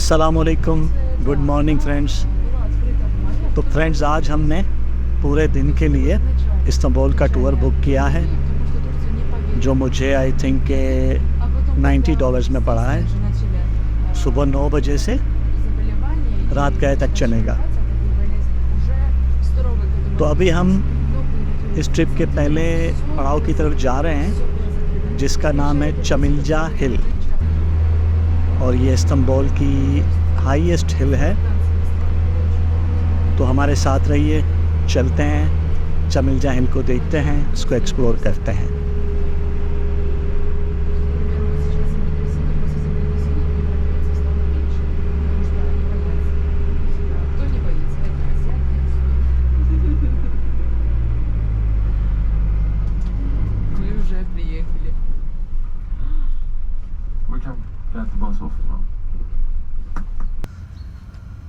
अस्सलामुअलैकुम, good morning friends. तो friends, आज हमने पूरे दिन के लिए इस्तांबुल का टूर बुक किया है, जो मुझे आई थिंक के $90 में पड़ा है। सुबह 9 बजे से रात गए तक चलेगा। तो अभी हम इस ट्रिप के पहले पड़ाव की तरफ जा रहे हैं, जिसका नाम है चमिलजा हिल, और ये इस्तांबुल की हाईएस्ट हिल है। तो हमारे साथ रहिए, चलते हैं चमिलजा हिल को, देखते हैं, इसको एक्सप्लोर करते हैं।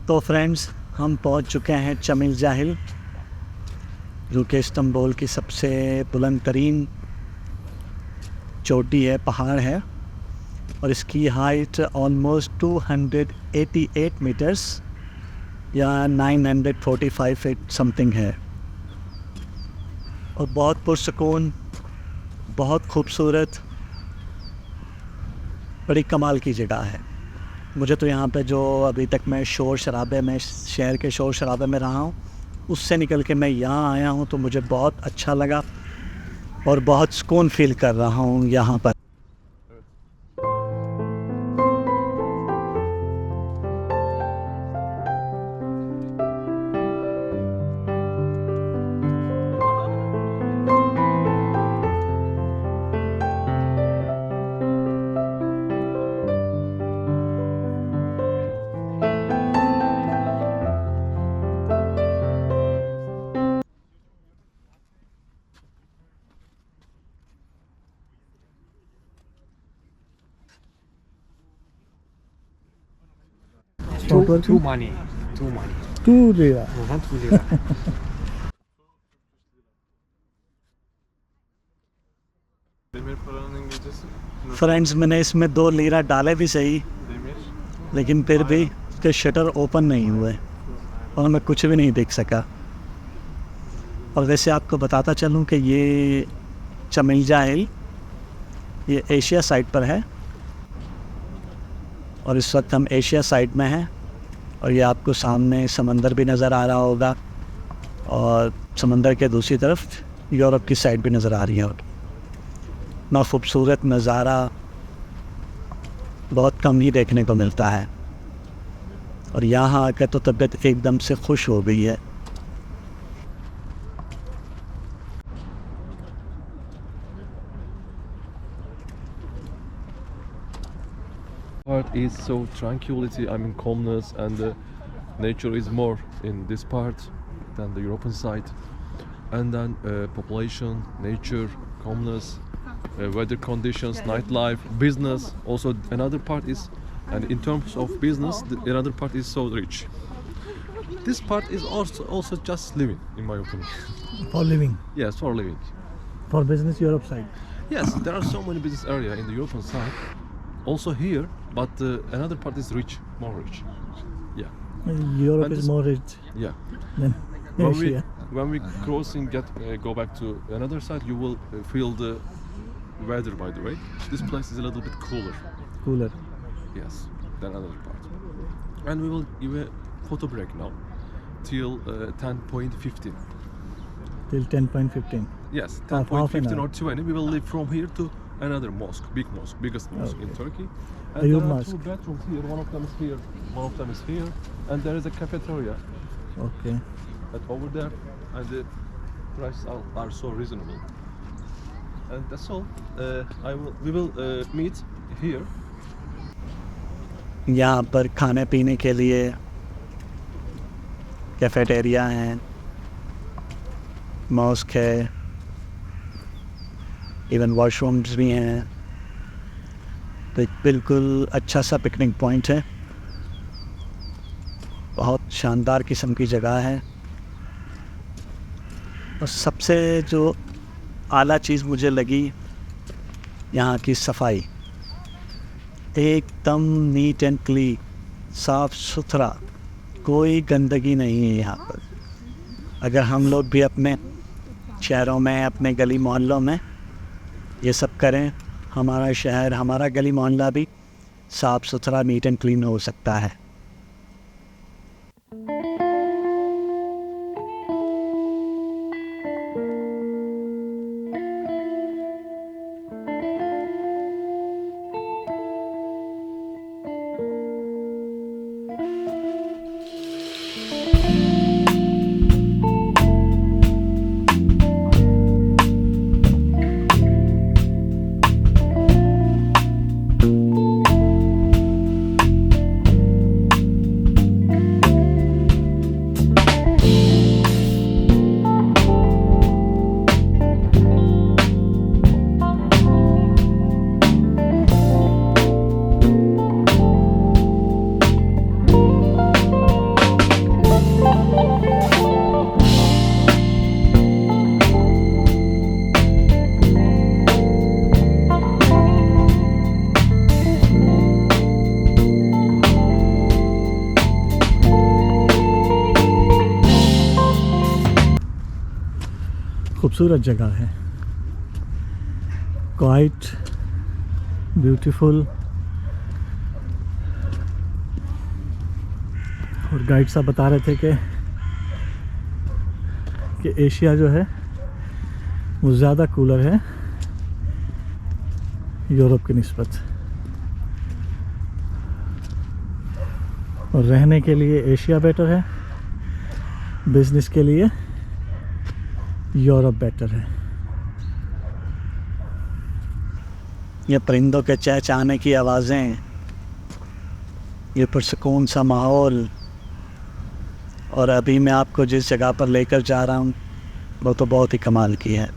तो फ्रेंड्स, हम पहुंच चुके हैं चमिलजा हिल, जो कि इस्तांबुल की सबसे बुलंद तरीन चोटी है, पहाड़ है, और इसकी हाइट ऑलमोस्ट 288 मीटर्स या 945 फीट समथिंग है, और बहुत पुरसकून, बहुत खूबसूरत, बड़ी कमाल की जगह है। मुझे तो यहाँ पे जो अभी तक मैं शोर शराबे में, शहर के शोर शराबे में रहा हूँ, उससे निकल के मैं यहाँ आया हूँ, तो मुझे बहुत अच्छा लगा और बहुत सुकून फील कर रहा हूँ यहाँ पर। Too money. 2 lira। 2 lira. Demir paranın İngilizcesi friends, मैंने इसमें 2 लीरा डाले भी सही, demir. लेकिन फिर भी इसके शटर ओपन नहीं हुए और मैं कुछ भी नहीं देख सका। और वैसे आपको बताता चलूँ कि ये चमिलजा हिल ये एशिया साइड पर है, और इस वक्त हम एशिया साइड में हैं, और ये आपको सामने समंदर भी नज़र आ रहा होगा, और समंदर के दूसरी तरफ यूरोप की साइड भी नज़र आ रही है। और ना खूबसूरत नज़ारा बहुत कम ही देखने को मिलता है, और यहाँ आकर तो तबीयत एकदम से खुश हो गई है। Part is so tranquility, I mean calmness, and nature is more in this part than the European side. And then population, nature, calmness, weather conditions, nightlife, business. Also another part is, and in terms of business, another part is so rich. This part is also just living, in my opinion. For living, Yes, for living. for business Europe side। Yes, there are so many business area in the European side, also here, but another part is rich, more rich. Yeah, Europe And is this- more rich yeah. than Asia। When we crossing, go back to another side, you will feel the weather. By the way, this place is a little bit cooler. Cooler। Yes, than another part. And we will give a photo break now till 10:15. Till 10:15। Yes, Half an 10:15 hour. or 20. We will leave from here to another mosque, biggest mosque in Okay. Turkey. And Ayub there are Mosque. 2 bedrooms here. One of them is here, one of them is here, and there is a cafeteria Okay। over there, and the prices are so reasonable. and that's all. We will meet here. यहाँ पर खाने पीने के लिए cafeteria हैं, mask है, even washrooms भी हैं। तो एक बिल्कुल अच्छा सा पिकनिक पॉइंट है, बहुत शानदार किस्म की जगह है। और सबसे जो आला चीज़ मुझे लगी यहाँ की सफाई, एकदम नीट एंड क्लीन, साफ़ सुथरा, कोई गंदगी नहीं है यहाँ पर। अगर हम लोग भी अपने शहरों में, अपने गली मोहल्लों में ये सब करें, हमारा शहर, हमारा गली मोहल्ला भी साफ़ सुथरा, नीट एंड क्लीन हो सकता है। खूबसूरत जगह है, क्वाइट ब्यूटीफुल। और गाइड साहब बता रहे थे कि एशिया जो है वो ज़्यादा कूलर है यूरोप की निस्बत, और रहने के लिए एशिया बेटर है, बिजनेस के लिए यूरोप बेटर है। ये परिंदों के चहचहाने की आवाज़ें, ये पुरसकून सा माहौल, और अभी मैं आपको जिस जगह पर लेकर जा रहा हूँ वो तो बहुत ही कमाल की है।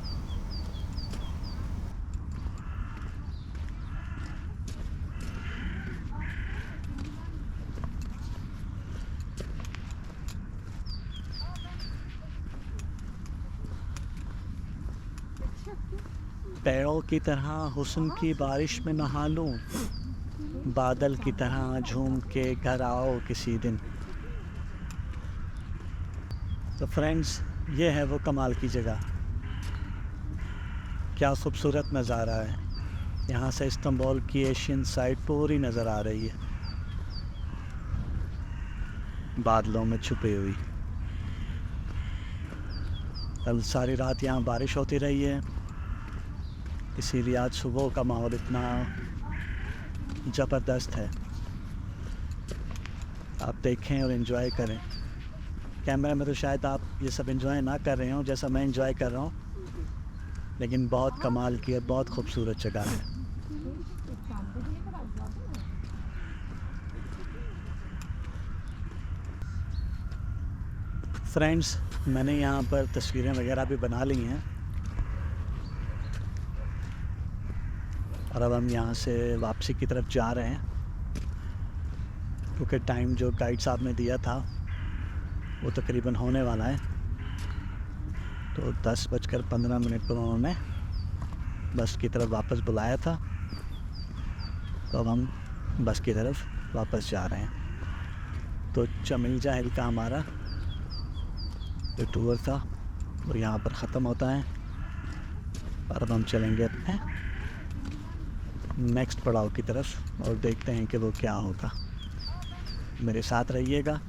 पेड़ों की तरह हुस्न की बारिश में नहा लूं, बादल की तरह झूम के घर आओ किसी दिन। तो फ्रेंड्स, ये है वो कमाल की जगह। क्या खूबसूरत नज़ारा है। यहाँ से इस्तांबुल की एशियन साइड पूरी नज़र आ रही है, बादलों में छुपी हुई। कल सारी रात यहाँ बारिश होती रही है, इसीलिए आज सुबह का माहौल इतना ज़बरदस्त है। आप देखें और एंजॉय करें। कैमरा में तो शायद आप ये सब एंजॉय ना कर रहे हो जैसा मैं एंजॉय कर रहा हूँ, लेकिन बहुत कमाल की है, बहुत खूबसूरत जगह है। फ्रेंड्स, मैंने यहाँ पर तस्वीरें वगैरह भी बना ली हैं, और अब हम यहाँ से वापसी की तरफ जा रहे हैं, क्योंकि टाइम जो गाइड साहब ने दिया था वो तकरीबन होने वाला है। तो 10:15 पर उन्होंने बस की तरफ वापस बुलाया था, तो अब हम बस की तरफ वापस जा रहे हैं। तो चमिल जाहिल का हमारा जो टूर था वो यहाँ पर ख़त्म होता है, और अब हम चलेंगे अपने नेक्स्ट पड़ाव की तरफ और देखते हैं कि वो क्या होगा। मेरे साथ रहिएगा।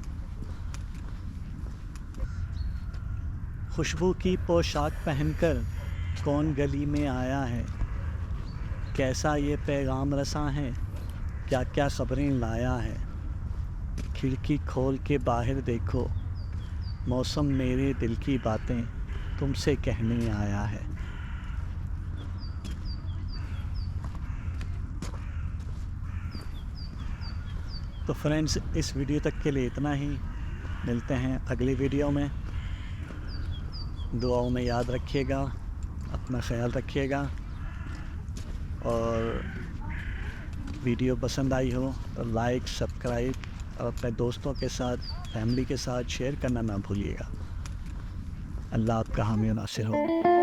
खुशबू की पोशाक पहनकर कौन गली में आया है, कैसा ये पैगाम रसा है, क्या क्या खबरें लाया है। खिड़की खोल के बाहर देखो, मौसम मेरे दिल की बातें तुमसे कहने आया है। तो फ्रेंड्स, इस वीडियो तक के लिए इतना ही। मिलते हैं अगली वीडियो में। दुआओं में याद रखिएगा, अपना ख्याल रखिएगा, और वीडियो पसंद आई हो तो लाइक, सब्सक्राइब और अपने दोस्तों के साथ, फैमिली के साथ शेयर करना ना भूलिएगा। अल्लाह आपका हामी और नासिर हो।